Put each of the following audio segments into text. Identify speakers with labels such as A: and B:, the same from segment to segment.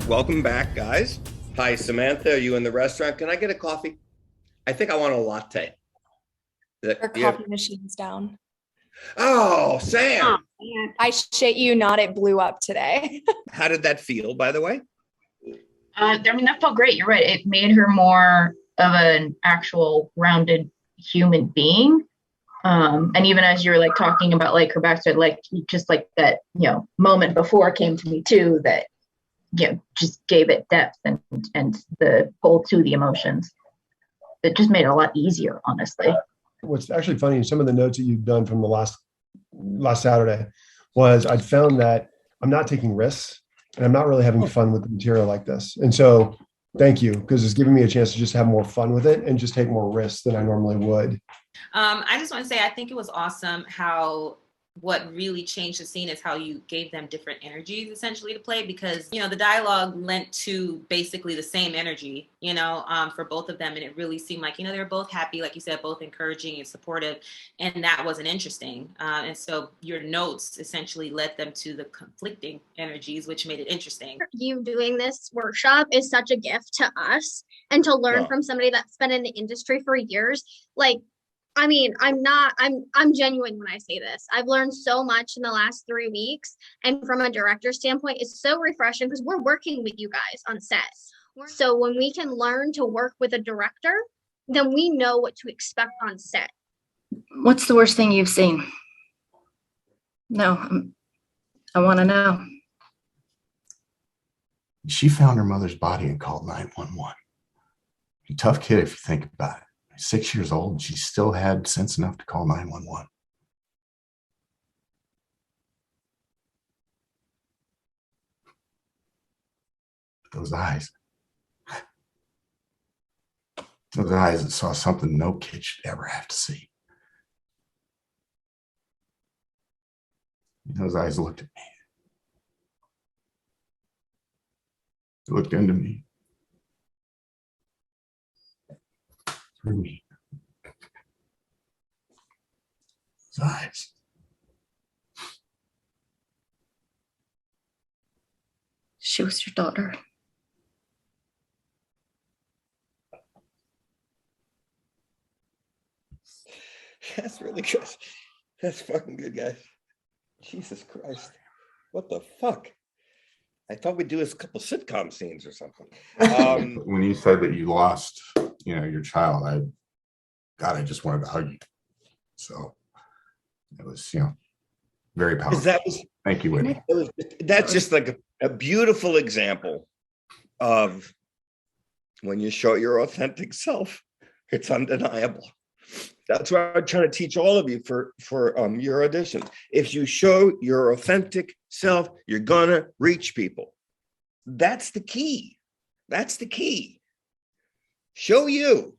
A: Welcome back, guys. Hi, Samantha. Are you in the restaurant? Can I get a coffee? I think I want a latte.
B: Our coffee machine's down.
A: Oh, Sam.
B: I shit you not, it blew up today.
A: How did that feel, by the way?
C: That felt great. You're right. It made her more of an actual rounded human being. And even as you're like talking about like her backstory, like just like that, moment before came to me too, that, just gave it depth and the pull to the emotions. It just made it a lot easier, honestly.
D: What's actually funny in some of the notes that you've done from the last Saturday was I'd found that I'm not taking risks and I'm not really having fun with the material like this. And so thank you, because it's giving me a chance to just have more fun with it and just take more risks than I normally would.
E: I just want to say, I think it was awesome how what really changed the scene is how you gave them different energies essentially to play, because, the dialogue lent to basically the same energy, for both of them. And it really seemed like, they were both happy, like you said, both encouraging and supportive. And that wasn't interesting. And so your notes essentially led them to the conflicting energies, which made it interesting.
F: You doing this workshop is such a gift to us, and to learn from somebody that's been in the industry for years. I'm genuine when I say this. I've learned so much in the last 3 weeks. And from a director standpoint, it's so refreshing because we're working with you guys on set. So when we can learn to work with a director, then we know what to expect on set.
G: What's the worst thing you've seen? No, I want to know.
H: She found her mother's body and called 911. A tough kid if you think about it. 6 years old, she still had sense enough to call 911. Those eyes that saw something no kid should ever have to see. Those eyes looked at me. They looked into me. Through me. His eyes.
G: She was your daughter.
A: That's really good. That's fucking good, guys. Jesus Christ. What the fuck? I thought we'd do a couple sitcom scenes or something.
H: When you said that you lost, your child, I just wanted to hug you. So it was, very powerful. Thank you, Whitney.
A: That's just like a beautiful example of when you show your authentic self, it's undeniable. That's what I'm trying to teach all of you for your auditions. If you show your authentic self, you're gonna reach people. That's the key. That's the key. Show you.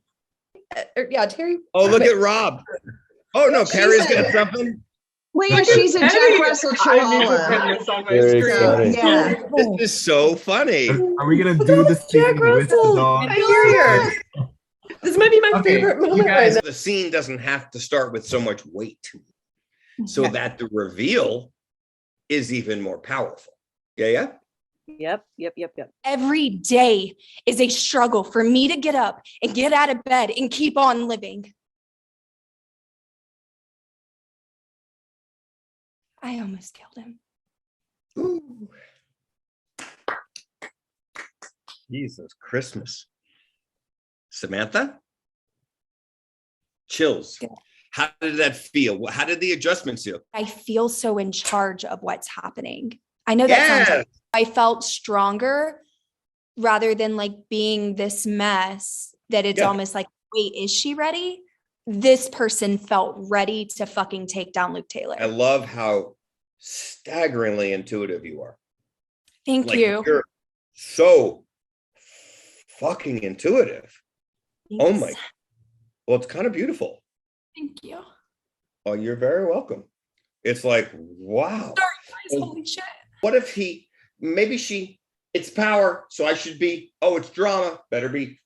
I: Yeah, Terry.
A: Oh, look at Rob. Oh no, Carrie's got something.
I: Wait, she's a Jack Russell Chihuahua.
A: Yeah. This is so funny.
H: Are we gonna do this
I: Jack Russell? I hear you. This might be my favorite moment right now.
A: The scene doesn't have to start with so much weight, so that the reveal is even more powerful. Yeah.
I: Yep.
B: Every day is a struggle for me to get up and get out of bed and keep on living. I almost killed him.
A: Ooh. Jesus Christmas. Samantha? Chills. Yeah. How did that feel? How did the adjustments feel?
B: I feel so in charge of what's happening. I know that sounds like I felt stronger rather than like being this mess that it's almost like, wait, is she ready? This person felt ready to fucking take down Luke Taylor.
A: I love how staggeringly intuitive you are.
B: Thank you.
A: You're so fucking intuitive.
B: Thanks.
A: Oh my. Well, it's kind of beautiful.
B: Thank you.
A: Oh, you're very welcome. It's like, wow.
B: Sorry, guys, holy shit.
A: What if it's power, so I should be, it's drama, better be,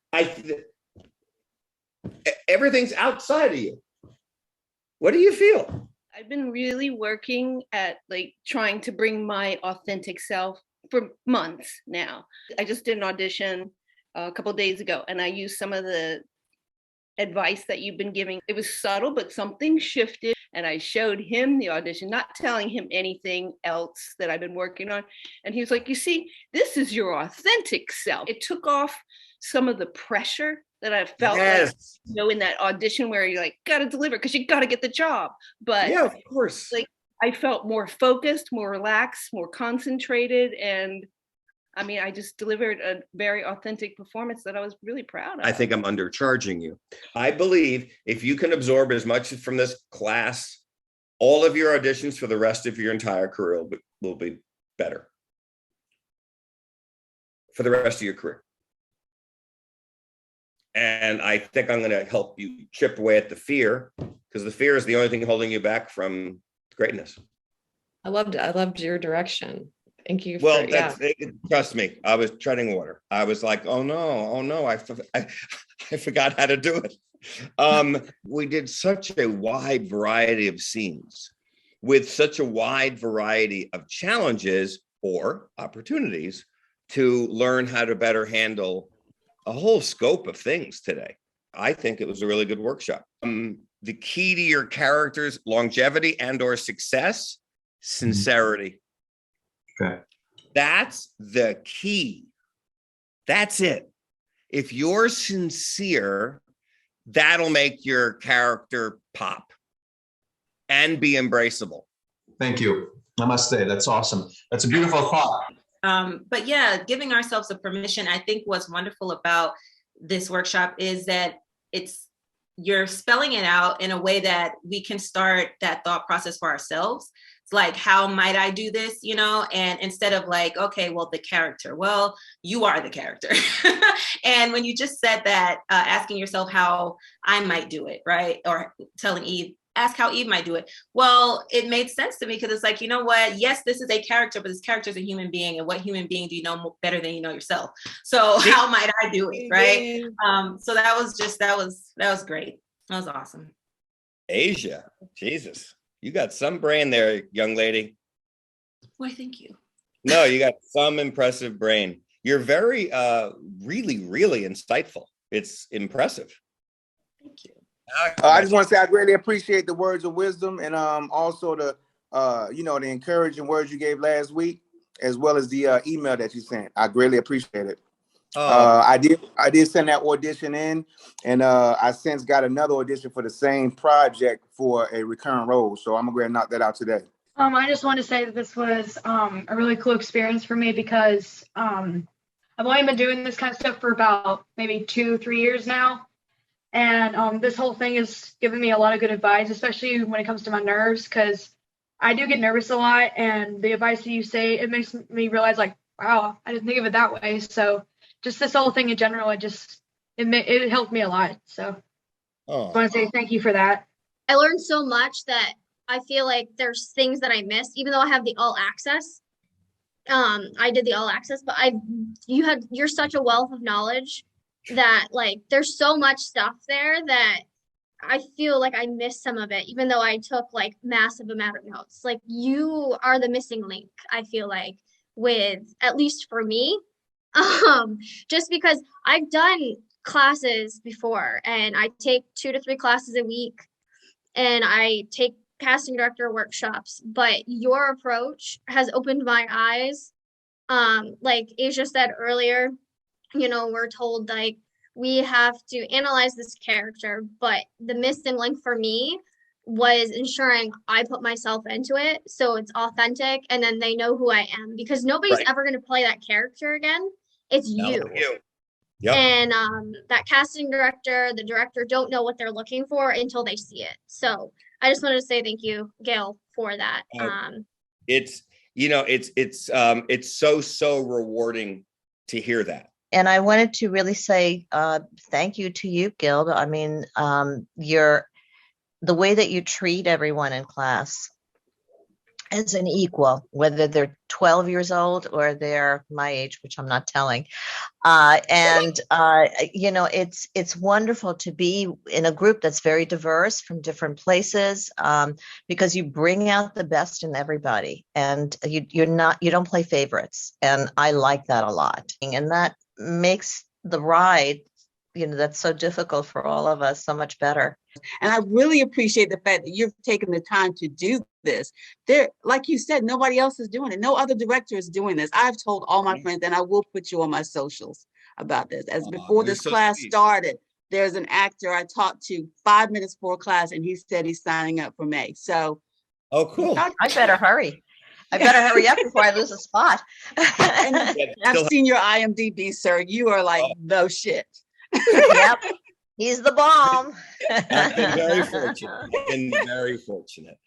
A: everything's outside of you. What do you feel?
J: I've been really working at like trying to bring my authentic self
I: for months now. I just did an audition a couple of days ago, and I used some of the advice that you've been giving. It was subtle, but something shifted, and I showed him the audition, not telling him anything else that I've been working on. And he was like, you see, this is your authentic self. It took off some of the pressure that I felt like, in that audition where you're like, gotta deliver because you gotta get the job. But
A: yeah, of course.
I: Like, I felt more focused, more relaxed, more concentrated, and I mean, I just delivered a very authentic performance that I was really proud of.
A: I think I'm undercharging you. I believe if you can absorb as much from this class, all of your auditions for the rest of your entire career will be better for the rest of your career. And I think I'm going to help you chip away at the fear, because the fear is the only thing holding you back from greatness.
J: I loved your direction. Thank you.
A: Well, trust me, I was treading water. I was like, oh no, I forgot how to do it. We did such a wide variety of scenes with such a wide variety of challenges or opportunities to learn how to better handle a whole scope of things today. I think it was a really good workshop. The key to your character's longevity and or success, sincerity.
K: Okay.
A: That's the key. That's it. If you're sincere, that'll make your character pop and be embraceable.
K: Thank you. I must say, that's awesome. That's a beautiful thought.
E: But yeah, giving ourselves a permission. I think what's wonderful about this workshop is that you're spelling it out in a way that we can start that thought process for ourselves. It's like, how might I do this? And instead of like, okay, well, the character, well, you are the character. And when you just said that, asking yourself how I might do it, right? Or telling Eve, ask how Eve might do it. Well, it made sense to me because it's like, you know what? Yes, this is a character, but this character is a human being. And what human being do you know better than you know yourself? So how might I do it? Right. So that was great. That was awesome.
A: Asia, Jesus, you got some brain there, young lady.
E: Why, thank you.
A: No, you got some impressive brain. You're very, really, really insightful. It's impressive.
E: Thank you.
L: I just want to say I greatly appreciate the words of wisdom and also the the encouraging words you gave last week, as well as the email that you sent. I greatly appreciate it. I did send that audition in, and I since got another audition for the same project for a recurring role. So I'm gonna go ahead and knock that out today.
M: I just want to say that this was a really cool experience for me because I've only been doing this kind of stuff for about maybe 2-3 years now. And this whole thing has given me a lot of good advice, especially when it comes to my nerves, because I do get nervous a lot. And the advice that you say, it makes me realize like, wow, I didn't think of it that way. So just this whole thing in general, it helped me a lot. So I want to say thank you for that.
F: I learned so much that I feel like there's things that I missed, even though I have the all access. I did the all access, but you're such a wealth of knowledge that like there's so much stuff there that I feel like I missed some of it, even though I took like massive amount of notes. Like you are the missing link, I feel like, with, at least for me, just because I've done classes before and I take 2 to 3 classes a week and I take casting director workshops, but your approach has opened my eyes. Like Asia said earlier, we're told like we have to analyze this character, but the missing link for me was ensuring I put myself into it so it's authentic and then they know who I am, because nobody's ever going to play that character again. It's you.
A: Yep.
F: And that casting director, the director don't know what they're looking for until they see it. So I just wanted to say thank you, Gail, for that.
A: It's so rewarding to hear that.
N: And I wanted to really say thank you to you, Gil. I mean, the way that you treat everyone in class as an equal, whether they're 12 years old or they're my age, which I'm not telling. You know, it's wonderful to be in a group that's very diverse from different places, because you bring out the best in everybody, and you don't play favorites, and I like that a lot, and that makes the ride, you know, that's so difficult for all of us, so much better.
O: And I really appreciate the fact that you've taken the time to do this. There, like you said, nobody else is doing it. No other director is doing this. I've told all my friends, and I will put you on my socials about this. As before this class started, there's an actor I talked to 5 minutes before class, and he said he's signing up for May. So,
A: oh, cool.
N: I better hurry. I better hurry up before I lose a spot.
O: I've seen your IMDb, sir. You are like no shit.
N: Yep. He's the bomb.
A: I've been very fortunate.